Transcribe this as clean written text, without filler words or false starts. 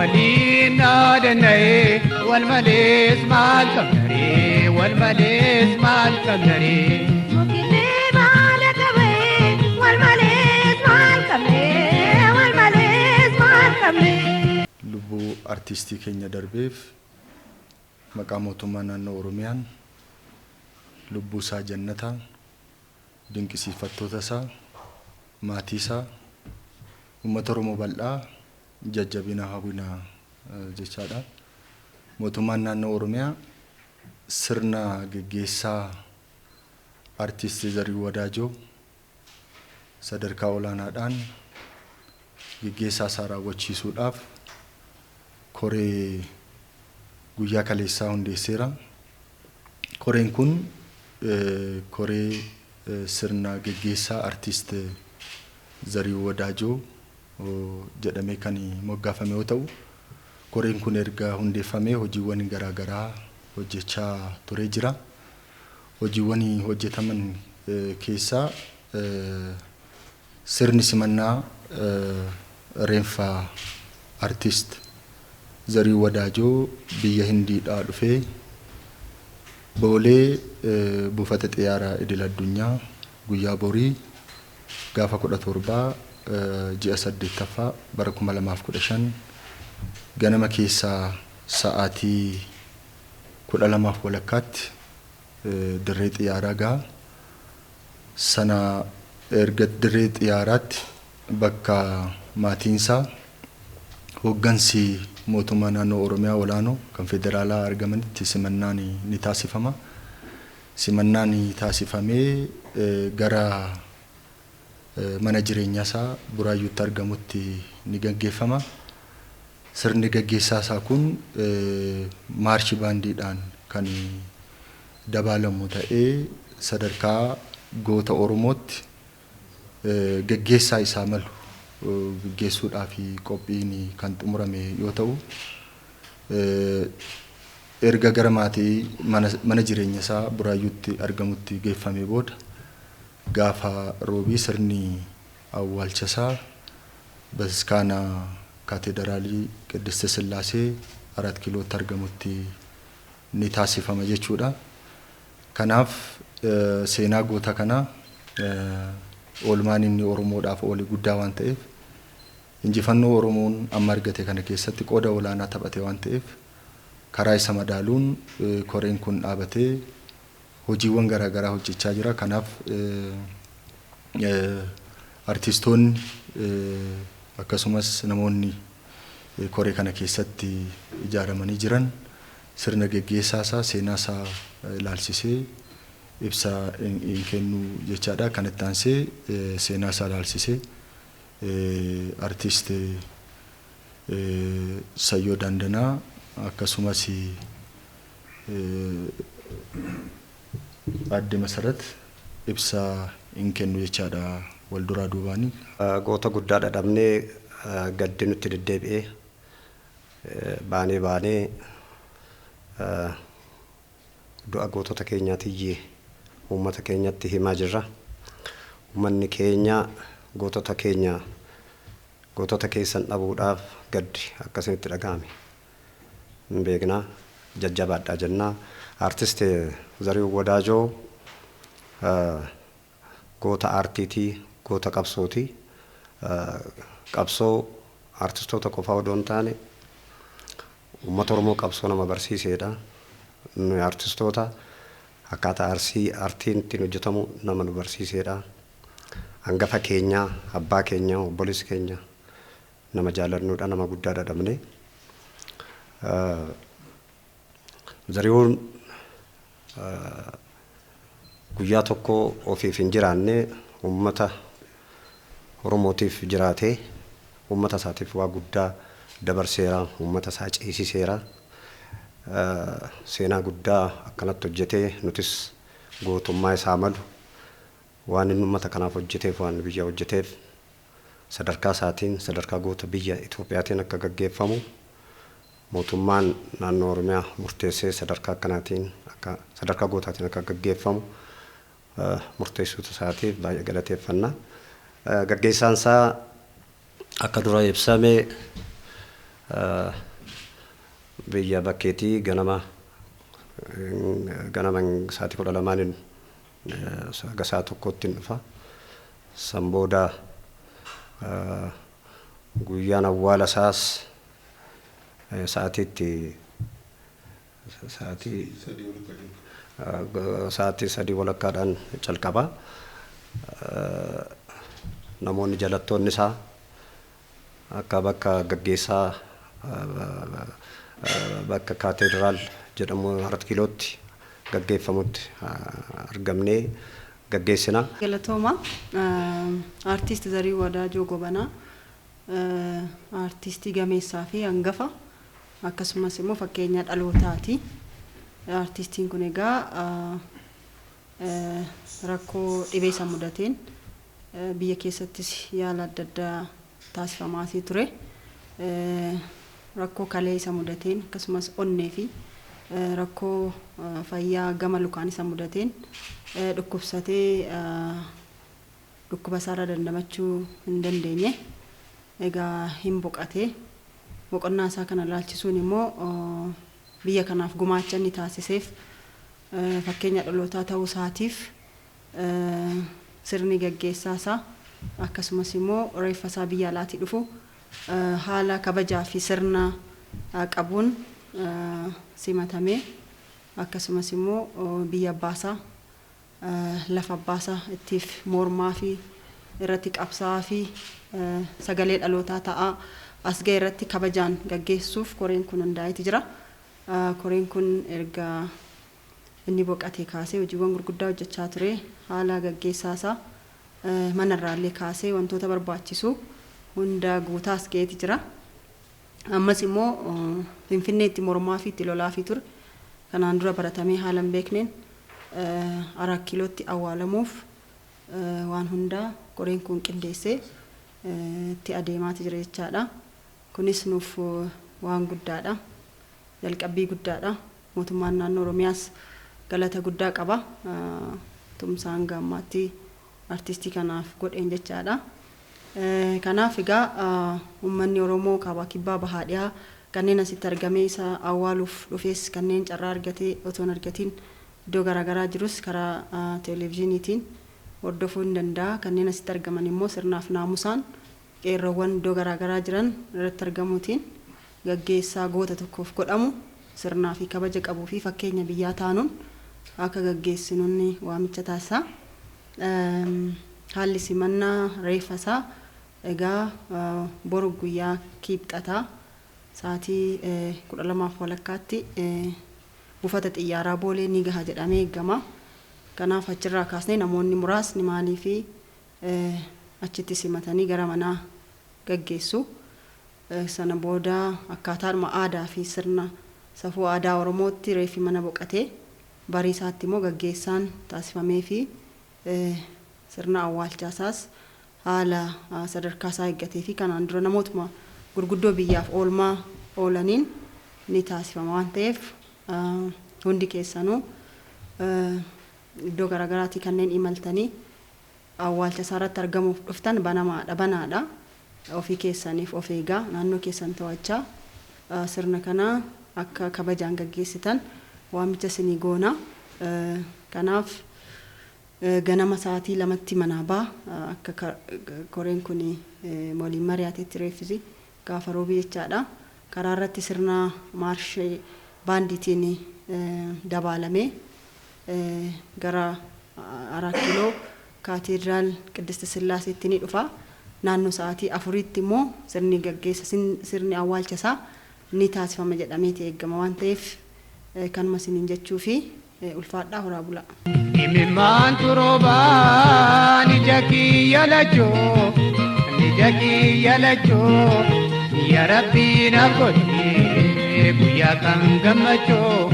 ولينا دني والمليس مال كمري والمليس مال كمري مكلي مالك بي والمليس مال كمري والمليس مال كمري لبو ارتستي كينيا دربيف مقاموتو مانان اوروميان لبو سا جنتا دينكي صفاتو تسا ماتيسا ومترمو بلّا ججبنا هابنا جچادا موتومان نانو اوروميا سرنا گگيسا ارتست زري وداجو sadarkaa olaanaadhaan gaggeessaa isaa raawwachiisuudhaaf koree guyyaa kaleessaa hundeesseera. Koreen kun koree sirna gaggeessaa artist Zarii Wadaajoo jedhamee kan moggaafame yoo ta'u, koreen kun erga hundeeffamee hojiiwwan garaa garaa hojjechaa turee jira. Hojiiwwan hojjetaman keessaa sirni simannaa reenfaa artist Zarii Wadaajoo biyya Hindiidhaa dhufee boolee buufata xiyyaaraa idil addunyaa guyyaa borii gaafa 17 ji'a 8ffaa bara 2015 ganama keessaa sa'aatii 12 walakkaatti dirree xiyyaaraa ga'a. Sana erga dirree xiyyaaraatti bakka maatiinsaa hoggansi mootummaa naannoo Oromiyaa olaanoo kan federaalaa argamanitti simannaan ni taasifama. Simannaan taasifamee gara mana jireenyaa isaa Buraayyuutti argamutti ni gaggeeffama. Sirni gaggeessaa isaa kun maarshi baandiidhaan kan dabaalamu ta'ee sadarkaa goota Oromootti gaggeessaa isaa malu gaggeessuudhaaf qophiin kan xumurame yoo ta'u, erga gara maatii mana jireenya isaa Buraayyuutti argamutti geeffamee booda gaafa roobii sirni awwaalcha isaa Bataskaana Kaatedraalii Qiddiste Sillaasee 4 kiilootti argamutti ni taasifama jechuudha. Kanaaf seenaa goota kanaa oolmaan inni Oromoodhaaf oole guddaa waan ta'eef injifannoo Oromoon amma argate kana keessatti qooda olaanaa taphate waan ta'eef karaa isa madaaluun koreen kun dhaabatee hojiiwwan garaa garaa hojjechaa jira. Kanaaf artistoonni akkasumas namoonni koree kana keessatti ijaaramanii jiran sirna gaggeessaa isaa seenaa isaa ilaalchisee ibsa in kennu jechaadha. Kanatti aansee seenaa isaa ilaalchisee artist Sayyoo Dandanaa akkasumas adde Masarat ibsa in kennu jechaadha wal duraa duubaanii. Goota guddaadha dhabnee gaddi nutti deddeebi'ee baanee du'a gootota keenyaatiyyee uummata keenyatti himaa jirra. Uummanni keenya gootota keessan dhabuudhaaf gaddi akkasinitti dhagahame hin beeknaa jajjabaadhaa jennaa. Artist Zarii Wadaajoo goota aartiitii, goota qabsootii. Qabsoo artistoota qofaa odoo hin taane uummata Oromoo qabsoo nama barsiiseedha. Nuyi artistoota akkaataa aartiin ittiin hojjetamu nama nu barsiiseedha. Hangafa keenya, abbaa keenya, obboleessi keenya nama jaalannuudha, nama guddaadha dhabne. Zariiwwan guyyaa tokko ofiif hin jiraanne uummata Oromootiif jiraatee uummata isaatiif waa guddaa dabarseera, uummata isaa ceesiseera. Seenaa guddaa akkanatti hojjetee nutis gootummaa isaa malu waan inni uummata kanaaf hojjeteef waan biyya hojjeteef sadarkaa isaatiin sadarkaa goota biyya Itoophiyaatiin akka gaggeeffamu mootummaan naannoo Oromiyaa murteessee sadarkaa akkanaatiin akka sadarkaa gootaatiin akka gaggeeffamu murteessuutu isaatiif baay'ee galateeffannaa. Gaggeessaan isaa akka dura ibsame biyya bakkeetii ganama sa'aatii 12 saga saa tokkotti dhufa. San booda guyyaan awwaala isaas sa'aatii 3 walakkaadhaan calqaba. Namoonni jalattoonni isaa akka bakka gaggeessaa bakka kaateediraal jedhamu 4 kiilootti gaggeeffamutti argamnee gaggeessina. Galatooma artiist Zarii Wadaajoo Gobanaa artiistii gameessaa fi hangafa akkasumas immoo fakkeenya dhalootaati. Artiistiin kun egaa rakkoo dhibee isa mudateen biyya keessattis yaala adda addaa taasifamaa ture. Rakkoo kalee isa mudateen akkasumas onnee fi rakkoo fayyaa gama lukaan isa mudateen dhukkubsatee dhukkuba isaarra dandamachuu hin dandeenye. Egaa hin boqatee boqonnaa isaa kana laalchisuun immoo biyya kanaaf gumaacha inni taasiseef fakkeenya dhalootaa ta'uu isaatiif sirni gaggeessaa isaa akkasumas immoo reeffa isaa biyya alaatii dhufu haala kabajaa fi sirna qabuun simatamee akkasumas immoo biyya abbaasaa lafa abbaasaa ittiif mormaa fi irratti qabsaa fi sagalee dhalootaa ta'aa as ga'e irratti kabajaan gaggeessuuf koreen kun hundaa'eeti jira. Koreen kun erga inni boqatee kaasee hojiiwwan gurguddaa hojjechaa ture. Haala gaggeessaa isaa manarraallee kaasee wantoota barbaachisu hunda guutaas ga'eeti jira. Ammas immoo Finfinneetti mormaa fi itti lolaa fi ture. Kanaan dura baratamee haala hin beekneen 4 kiilootti awwaalamuuf waan hundaa koreen kun qindeessee itti adeemaati jira jechaadha. Kunis nuuf waan guddaadha. Jalqabbii guddaadha. Mootummaan naannoo Oromiyaas galata guddaa qaba. Tumsaan gammaatti artiistii kanaaf godheen jechaadha. Kanaaf egaa uummanni Oromoo kaabaa kibbaa bahaa dhiyaa kanneen asitti argamee isa awwaaluuf dhufees kanneen carraa argatee otoo hin argatiin iddoo garaagaraa jirus karaa televezyiiniitiin hordofuu hin danda'a. Kanneen asitti argaman immoo sirnaaf naamusaan qeerroowwan iddoo garaagaraa jiran irratti argamuutiin gaggeessaa goota tokkoof godhamu sirnaa fi kabaja qabuu fi fakkeenya biyyaa taanuun akka gaggeessinuun waamicha taasisaa. Haalli simannaa reeffa isaa egaa boru guyyaa kibxataa sa'aatii 12:00 buufata xiyyaaraa Boolee ni gaha jedhamee eegama. Kanaaf achirraa kaasnee namoonni muraasni maalii fi achitti simatanii gara manaa gaggeessu. Sana booda akkaataadhuma aadaa fi sirna safuu aadaa Oromootti reeffi mana boqatee barii isaatti immoo gaggeessaan taasifamee fi sirna awwaalchaasaas haala sadarkaa isaa eeggatee fi kanaan dura namootuma gurguddoo biyyaaf oolmaa oolaniin ni taasifama waan ta'eef hundi keessanuu iddoo garaagaraatii kanneen imaltanii awwaalcha isaarratti argamuuf dhuftan banaadha. Ofii keessaniif of eegaa naannoo keessan to'achaa sirna kana akka kabajaan gaggeessitan waamicha isinii goona. Kanaaf ganama sa'aatii 2tti manaa baa akka koreen kun waliin mari'ateetti reeffisi gaafa roobii jechaadha. Karaa irratti sirna maarshii baandiitiin dabalamee gara 4 kiiloo kaateediraal Qiddist Sillaaseetti ni dhufa. Naannoo sa'aatii 4tti immoo sirni gaggeessa sirni awwaalcha isaa ni taasifama jedhameeti eegama waan ta'eef kanuma isiniin jechuu fi ulfaadhaa horaa bulaa. Imimmaan turoobaa ni jakiyya lachoo ya Rabbii naaf godhi guyyaa kan gammachoo.